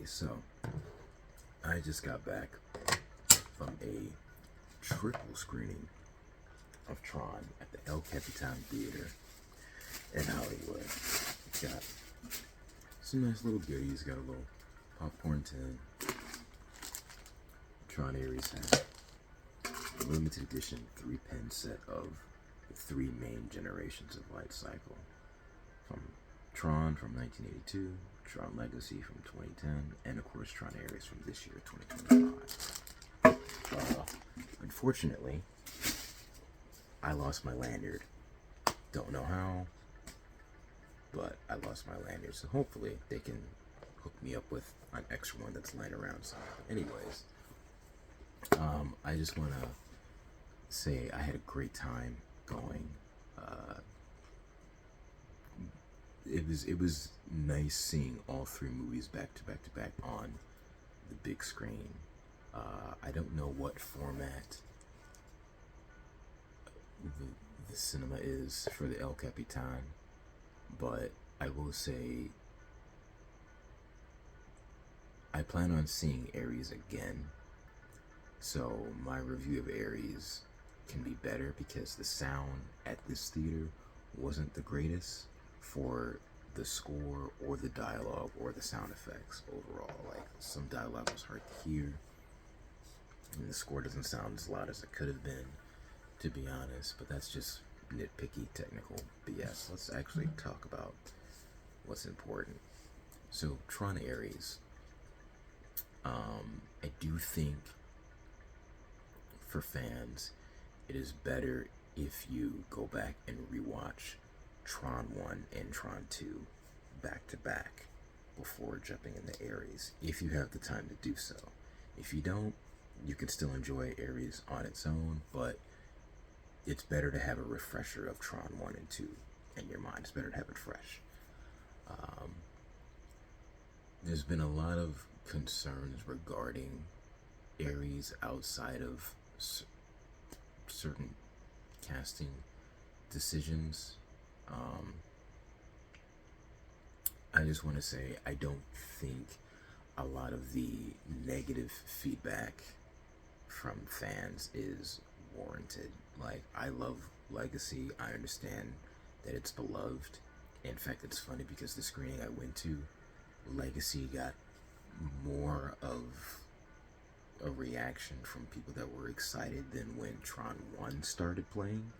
So, I just got back from a triple screening of Tron at the El Capitan Theater in Hollywood. It's got some nice little goodies. Got a little popcorn tin. Tron Ares has a limited edition 3-pin set of the 3 main generations of Light Cycle. From Tron from 1982, Tron Legacy from 2010, and of course Tron Ares from this year, 2025. Unfortunately, I lost my lanyard. Don't know how, but I lost my lanyard. So hopefully they can hook me up with an extra one that's lying around somewhere. Anyways, I just want to say I had a great time going. It was nice seeing all 3 movies back to back on the big screen. I don't know what format the cinema is for the El Capitan, but I will say I plan on seeing Ares again, so my review of Ares can be better because the sound at this theater wasn't the greatest for the score or the dialogue or the sound effects overall. Like, some dialogue was hard to hear, and the score doesn't sound as loud as it could have been, to be honest, but that's just nitpicky technical BS. Let's actually talk about what's important. So, Tron Ares, I do think for fans it is better if you go back and rewatch Tron 1 and Tron 2 back to back before jumping into Ares, if you have the time to do so. If you don't, you can still enjoy Ares on its own, but it's better to have a refresher of Tron 1 and 2 in your mind. It's better to have it fresh. There's been a lot of concerns regarding Ares outside of certain casting decisions. I just want to say I don't think a lot of the negative feedback from fans is warranted. Like, I love Legacy. I understand that it's beloved. In fact, it's funny because the screening I went to, Legacy got more of a reaction from people that were excited than when Tron 1 started playing.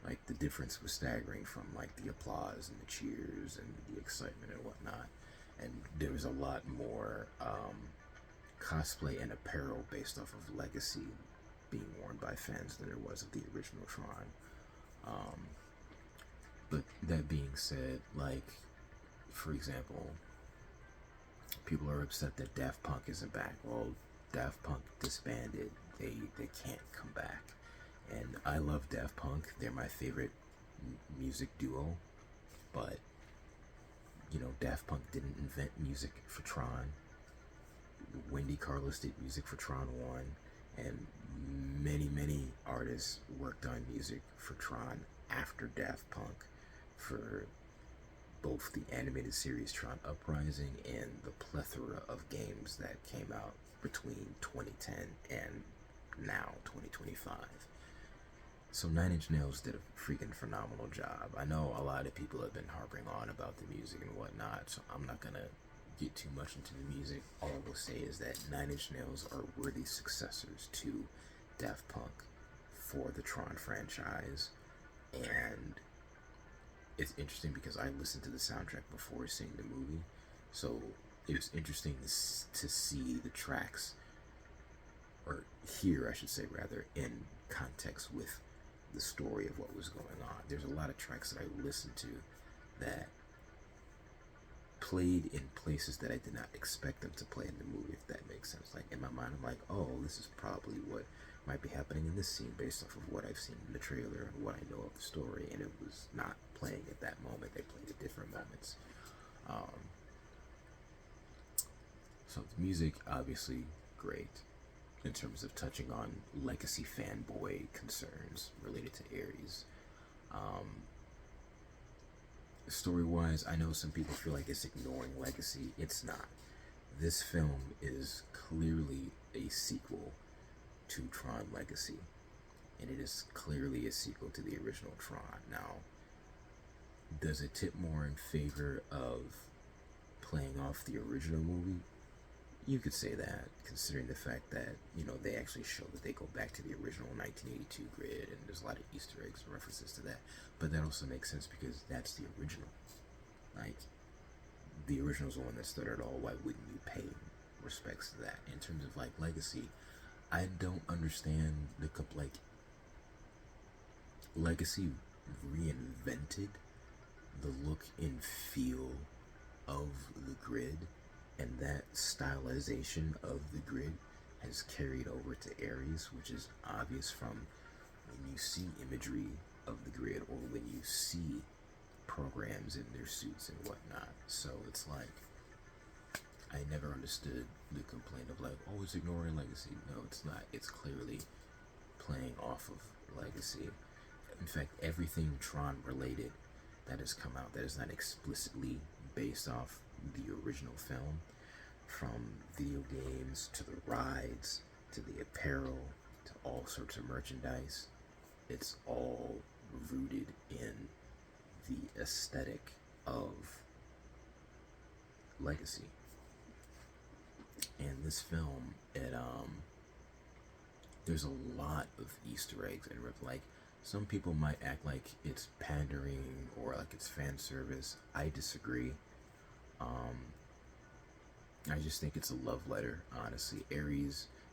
Like, the difference was staggering from, like, the applause and the cheers and the excitement and whatnot. And there was a lot more cosplay and apparel based off of Legacy being worn by fans than there was of the original Tron. But that being said, like, for example, people are upset that Daft Punk isn't back. Well, Daft Punk disbanded. They can't come back. And I love Daft Punk. They're my favorite music duo. But, you know, Daft Punk didn't invent music for Tron. Wendy Carlos did music for Tron 1. And many artists worked on music for Tron after Daft Punk for both the animated series Tron Uprising and the plethora of games that came out between 2010 and now 2025. So 9 Inch Nails did a freaking phenomenal job. I know a lot of people have been harping on about the music and whatnot, so I'm not gonna get too much into the music. All I will say is that 9 Inch Nails are worthy successors to Daft Punk for the Tron franchise. And it's interesting because I listened to the soundtrack before seeing the movie, so it was interesting to see the tracks, or hear, I should say rather, in context with the story of what was going on. There's a lot of tracks that I listened to that played in places that I did not expect them to play in the movie, if that makes sense. Like, in my mind, I'm like, oh, this is probably what might be happening in this scene based off of what I've seen in the trailer and what I know of the story, and it was not playing at that moment. They played at different moments. So the music, obviously great in terms of touching on Legacy fanboy concerns related to Ares. Story-wise, I know some people feel like it's ignoring Legacy. It's not. This film is clearly a sequel to Tron Legacy, and it is clearly a sequel to the original Tron. Now, does it tip more in favor of playing off the original movie? You could say that, considering the fact that, they actually show that they go back to the original 1982 grid, and there's a lot of Easter eggs and references to that. But that also makes sense because that's the original. Like, the original's the one that started it all. Why wouldn't you pay respects to that? In terms of, like, legacy, I don't understand like, Legacy reinvented the look and feel of the grid, and that stylization of the grid has carried over to Ares, which is obvious from when you see imagery of the grid or when you see programs in their suits and whatnot. So it's like, I never understood the complaint of like, oh, it's ignoring Legacy. No, it's not. It's clearly playing off of Legacy. In fact, everything Tron related that has come out that is not explicitly based off the original film, from video games to the rides to the apparel to all sorts of merchandise, it's all rooted in the aesthetic of Legacy. And this film, there's a lot of Easter eggs, and like, some people might act like it's pandering or like it's fan service. I disagree. I just think it's a love letter, honestly.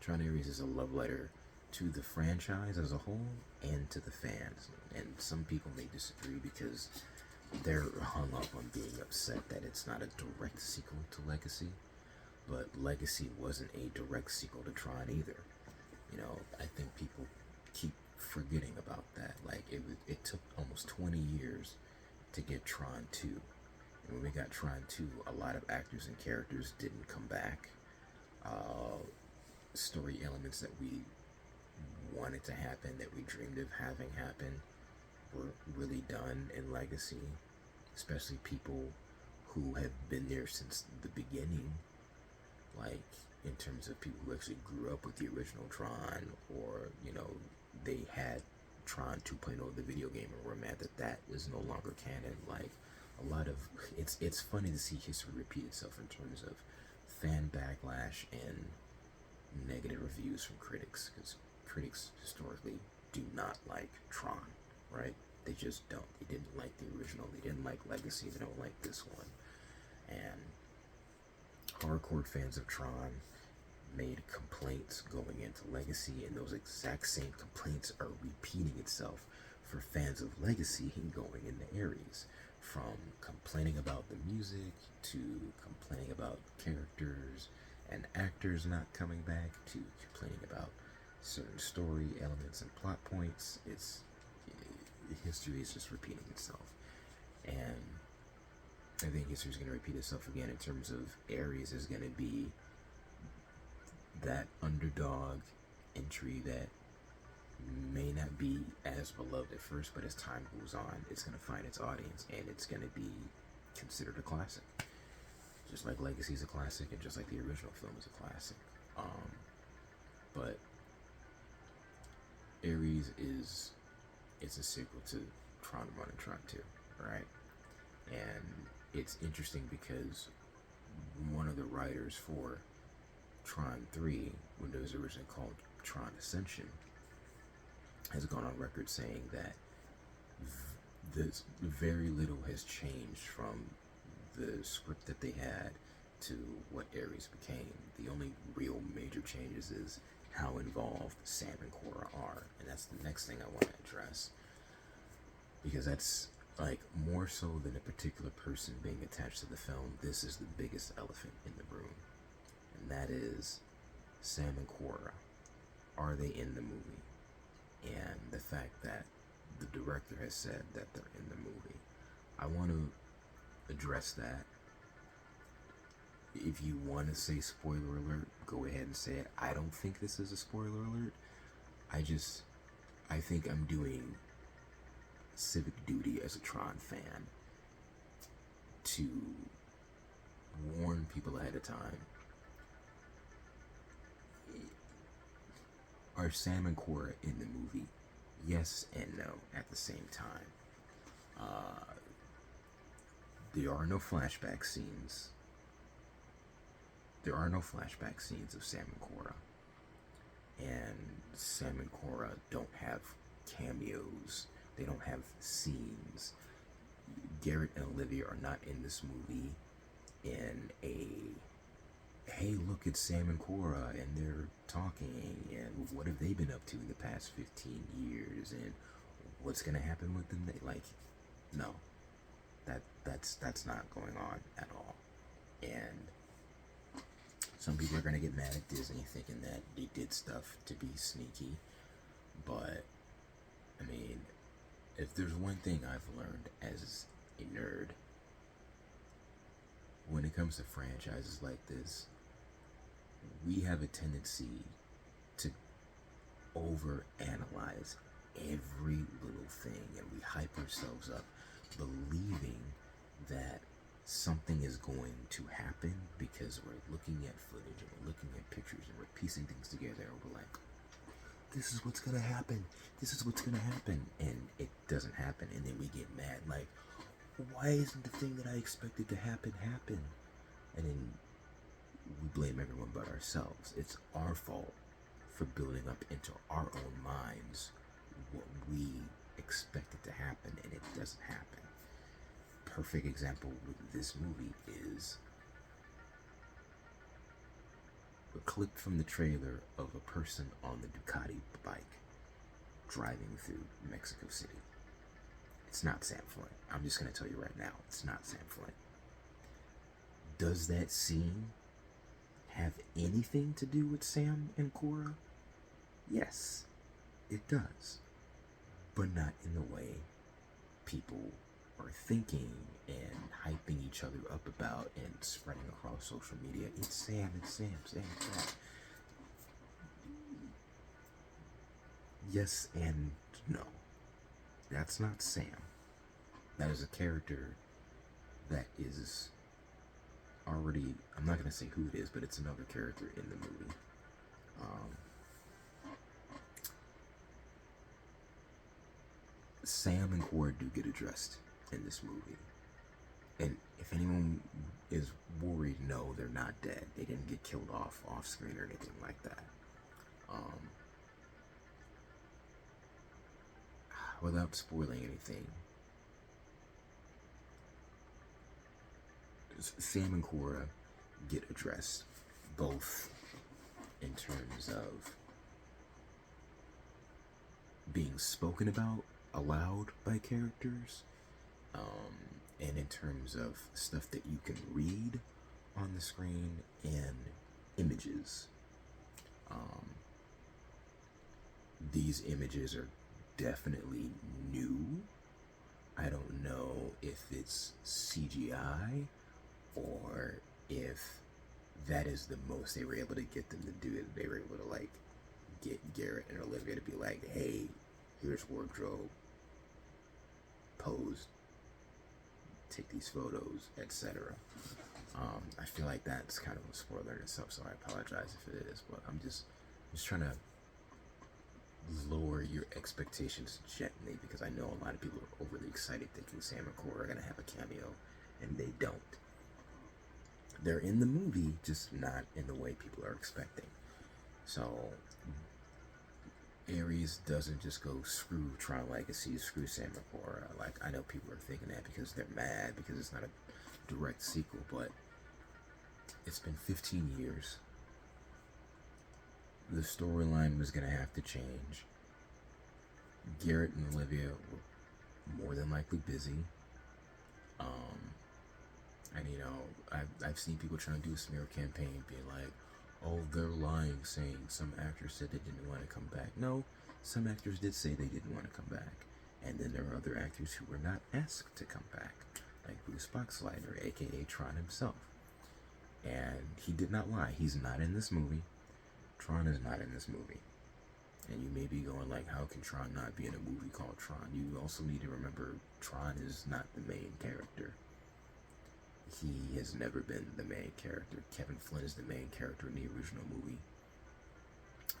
Tron Ares is a love letter to the franchise as a whole and to the fans. And some people may disagree because they're hung up on being upset that it's not a direct sequel to Legacy. But Legacy wasn't a direct sequel to Tron either. I think people keep forgetting about that. Like, it took almost 20 years to get Tron 2. And when we got Tron 2, a lot of actors and characters didn't come back. Story elements that we wanted to happen, that we dreamed of having happen, were really done in Legacy. Especially people who have been there since the beginning. Like, in terms of people who actually grew up with the original Tron, or, they had Tron 2.0, the video game, and were mad that that is no longer canon. Like, a lot of it's funny to see history repeat itself in terms of fan backlash and negative reviews from critics, because critics historically do not like Tron, right? They just don't. They didn't like the original. They didn't like Legacy. They don't like this one. And hardcore fans of Tron made complaints going into Legacy, and those exact same complaints are repeating itself for fans of Legacy going into Ares. From complaining about the music to complaining about characters and actors not coming back to complaining about certain story elements and plot points. History is just repeating itself, and I think history is going to repeat itself again in terms of Ares is going to be that underdog entry that may not be as beloved at first, but as time goes on, it's going to find its audience, and it's going to be considered a classic. Just like Legacy is a classic, and just like the original film is a classic. But Ares it's a sequel to Tron 1 and Tron 2, right? And it's interesting because one of the writers for Tron 3, when it was originally called Tron Ascension, has gone on record saying that very little has changed from the script that they had to what Ares became. The only real major changes is how involved Sam and Cora are, and that's the next thing I want to address, because that's like more so than a particular person being attached to the film. This is the biggest elephant in the room, and that is Sam and Cora. Are they in the movie? And the fact that the director has said that they're in the movie. I want to address that. If you want to say spoiler alert, go ahead and say it. I don't think this is a spoiler alert. I think I'm doing civic duty as a Tron fan to warn people ahead of time Are Sam and Cora in the movie? Yes and no at the same time. There are no flashback scenes. There are no flashback scenes of Sam and Cora. And Sam and Cora don't have cameos. They don't have scenes. Garrett and Olivia are not in this movie in a, hey, look, it's Sam and Cora and they're talking and what have they been up to in the past 15 years and what's gonna happen with them. Like, no, that's not going on at all. And some people are gonna get mad at Disney thinking that they did stuff to be sneaky, but I mean, if there's one thing I've learned as a nerd, when it comes to franchises like this, we have a tendency to overanalyze every little thing and we hype ourselves up believing that something is going to happen because we're looking at footage and we're looking at pictures and we're piecing things together and we're like, this is what's gonna happen, this is what's gonna happen, and it doesn't happen, and then we get mad like, why isn't the thing that I expected to happen? And then we blame everyone but ourselves. It's our fault for building up into our own minds what we expected to happen and it doesn't happen. Perfect example with this movie is a clip from the trailer of a person on the Ducati bike driving through Mexico City. It's not Sam Flynn. I'm just going to tell you right now, it's not Sam Flynn. Does that scene have anything to do with Sam and Cora? Yes, it does. But not in the way people are thinking and hyping each other up about and spreading across social media. It's Sam, it's Sam, Sam, Sam. Yes and no. That's not Sam. That is a character that is already, I'm not going to say who it is, but it's another character in the movie. Sam and Cora do get addressed in this movie. And if anyone is worried, no, they're not dead. They didn't get killed off screen or anything like that. Without spoiling anything, Sam and Cora get addressed both in terms of being spoken about aloud by characters, and in terms of stuff that you can read on the screen and images. These images are definitely new. I don't know if it's CGI or if that is the most they were able to get them to do it. They were able to like get Garrett and Olivia to be like, hey, here's wardrobe, pose, take these photos, etc. I feel like that's kind of a spoiler in itself, so I apologize if it is, but I'm just trying to lower your expectations gently because I know a lot of people are overly excited thinking Sam and Cora are going to have a cameo, and they don't. They're in the movie, just not in the way people are expecting. So Aries doesn't just go screw Tron Legacy, screw Sam and Cora. Like, I know people are thinking that because they're mad because it's not a direct sequel, but it's been 15 years. The storyline was going to have to change. Garrett and Olivia were more than likely busy. And you know, I've seen people trying to do a smear campaign being like, oh, they're lying, saying some actors said they didn't want to come back. No, some actors did say they didn't want to come back. And then there are other actors who were not asked to come back, like Bruce Boxleitner, aka Tron himself. And he did not lie. He's not in this movie. Tron is not in this movie. And you may be going like, how can Tron not be in a movie called Tron? You also need to remember Tron is not the main character. He has never been the main character. Kevin Flynn is the main character in the original movie.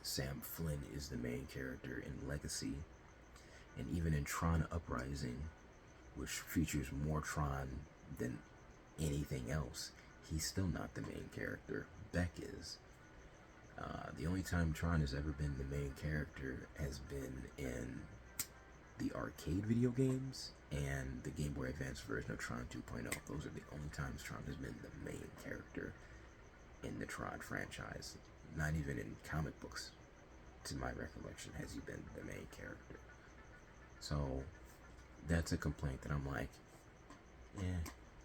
Sam Flynn is the main character in Legacy, and even in Tron Uprising, which features more Tron than anything else, he's still not the main character. Beck is. The only time Tron has ever been the main character has been in the arcade video games and the Game Boy Advance version of Tron 2.0. Those are the only times Tron has been the main character in the Tron franchise. Not even in comic books, to my recollection, has he been the main character. So that's a complaint that I'm like,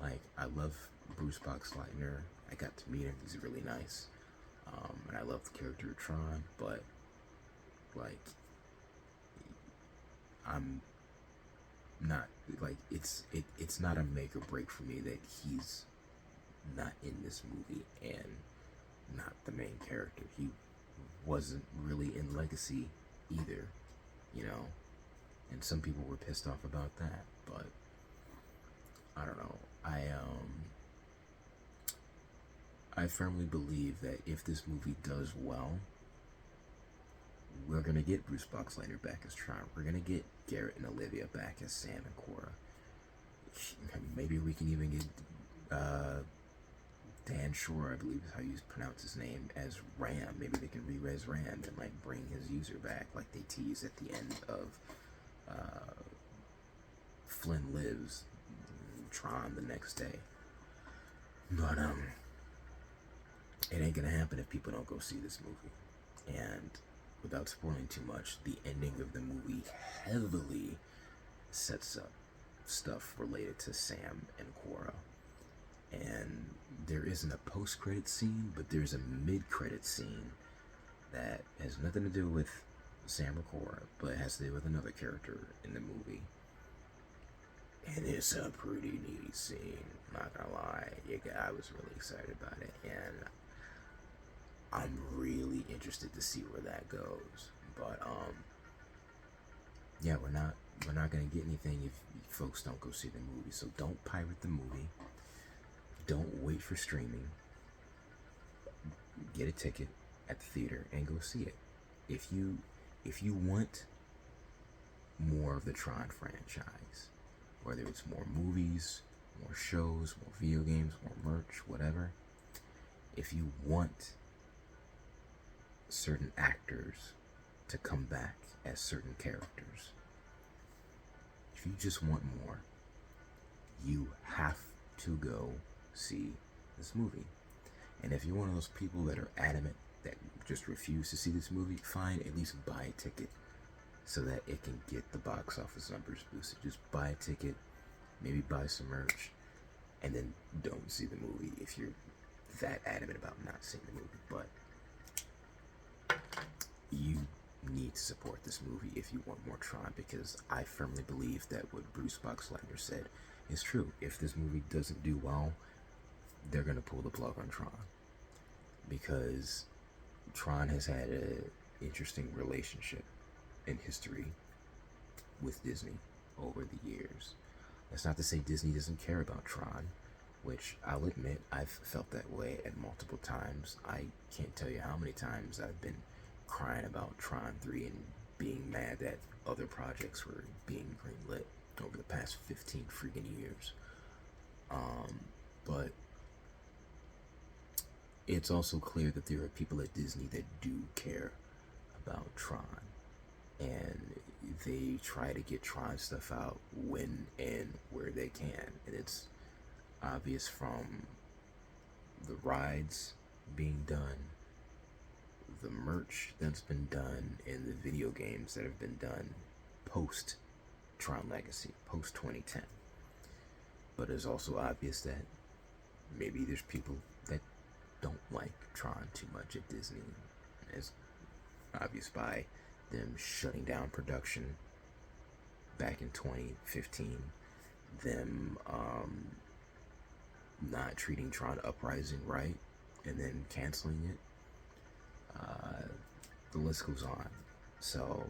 like, I love Bruce Boxleitner. I got to meet him. He's really nice. And I love the character of Tron, but, like, I'm not, like, it's not a make or break for me that he's not in this movie and not the main character. He wasn't really in Legacy either, you know? And some people were pissed off about that, but I don't know. I firmly believe that if this movie does well, we're gonna get Bruce Boxleitner back as Tron. We're gonna get Garrett and Olivia back as Sam and Cora. Maybe we can even get Dan Shore, I believe is how you pronounce his name, as Ram. Maybe they can re-res Ram and like bring his user back, like they tease at the end of Flynn Lives, Tron the next day. But it ain't gonna happen if people don't go see this movie. And without spoiling too much, the ending of the movie heavily sets up stuff related to Sam and Cora. And there isn't a post-credit scene, but there's a mid-credit scene that has nothing to do with Sam or Cora, but it has to do with another character in the movie. And it's a pretty neat scene, not gonna lie. I was really excited about it, and I'm really interested to see where that goes. But yeah, we're not gonna get anything if folks don't go see the movie. So don't pirate the movie. Don't wait for streaming. Get a ticket at the theater and go see it. If you want more of the Tron franchise, whether it's more movies, more shows, more video games, more merch, whatever, if you want certain actors to come back as certain characters, if you just want more, you have to go see this movie. And if you're one of those people that are adamant that just refuse to see this movie, fine, at least buy a ticket so that it can get the box office numbers boosted. Just buy a ticket, maybe buy some merch, and then don't see the movie if you're that adamant about not seeing the movie. But you need to support this movie if you want more Tron, because I firmly believe that what Bruce Boxleitner said is true. If this movie doesn't do well, they're gonna pull the plug on Tron, because Tron has had an interesting relationship in history with Disney over the years. That's not to say Disney doesn't care about Tron, which I'll admit I've felt that way at multiple times. I can't tell you how many times I've been crying about Tron 3 and being mad that other projects were being greenlit over the past 15 freaking years. But it's also clear that there are people at Disney that do care about Tron, and they try to get Tron stuff out when and where they can. And it's obvious from the rides being done, the merch that's been done, and the video games that have been done post Tron Legacy, post 2010. But it's also obvious that maybe there's people that don't like Tron too much at Disney. It's obvious by them shutting down production back in 2015, them not treating Tron Uprising right, and then canceling it. The list goes on. So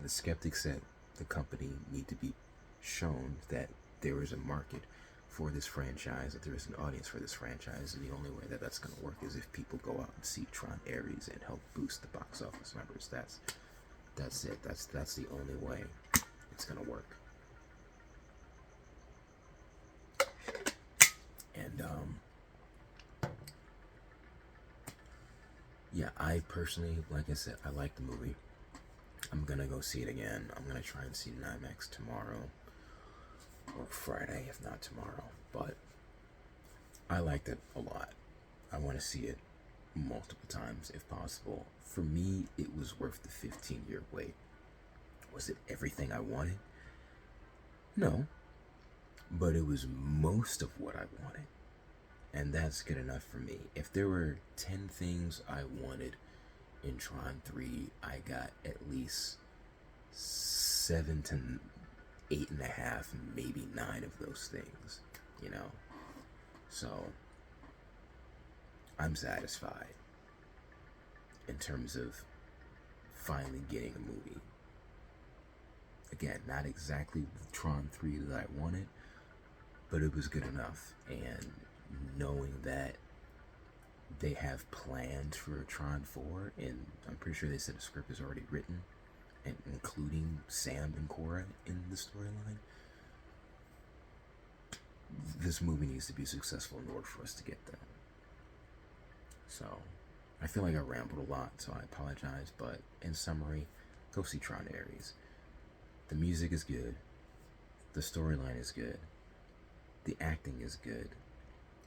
the skeptics at the company need to be shown that there is a market for this franchise, that there is an audience for this franchise, and the only way that that's going to work is if people go out and see Tron Ares and help boost the box office numbers. That's it. That's the only way it's going to work. And yeah, I personally, like I said, I like the movie. I'm gonna go see it again. I'm gonna try and see it in IMAX tomorrow or Friday, if not tomorrow. But I liked it a lot. I want to see it multiple times if possible. For me, it was worth the 15-year wait. Was it everything I wanted? No. But it was most of what I wanted. And that's good enough for me. If there were 10 things I wanted in Tron 3, I got at least 7 to 8.5, maybe 9 of those things, you know? So, I'm satisfied in terms of finally getting a movie. Again, not exactly Tron 3 that I wanted, but it was good enough. And knowing that they have plans for a Tron 4, and I'm pretty sure they said the script is already written, and including Sam and Cora in the storyline, this movie needs to be successful in order for us to get that. So, I feel like I rambled a lot, so I apologize, but in summary, go see Tron Ares. The music is good, the storyline is good, the acting is good,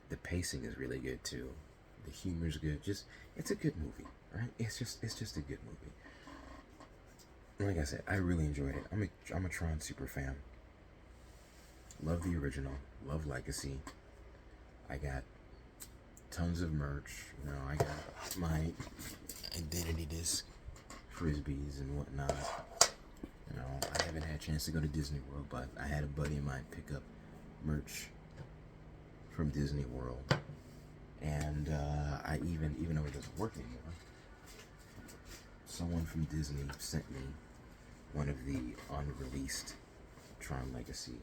the pacing is really good too, the humor's good. It's a good movie, right? It's just a good movie. Like I said, I really enjoyed it. I'm a Tron super fan. Love the original, love Legacy. I got tons of merch. You know, I got my identity disc, frisbees and whatnot. You know, I haven't had a chance to go to Disney World, but I had a buddy of mine pick up merch from Disney World, and I even though it doesn't work anymore, someone from Disney sent me one of the unreleased Tron Legacy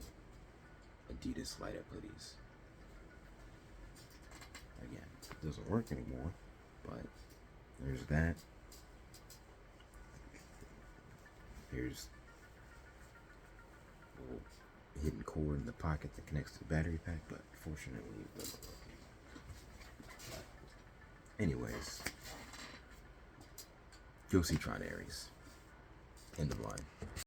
Adidas light up hoodies. Again, it doesn't work anymore, but there's that. Here's a little hidden cord in the pocket that connects to the battery pack, but fortunately it doesn't work anymore. But anyways, go see Tron Ares. End of line.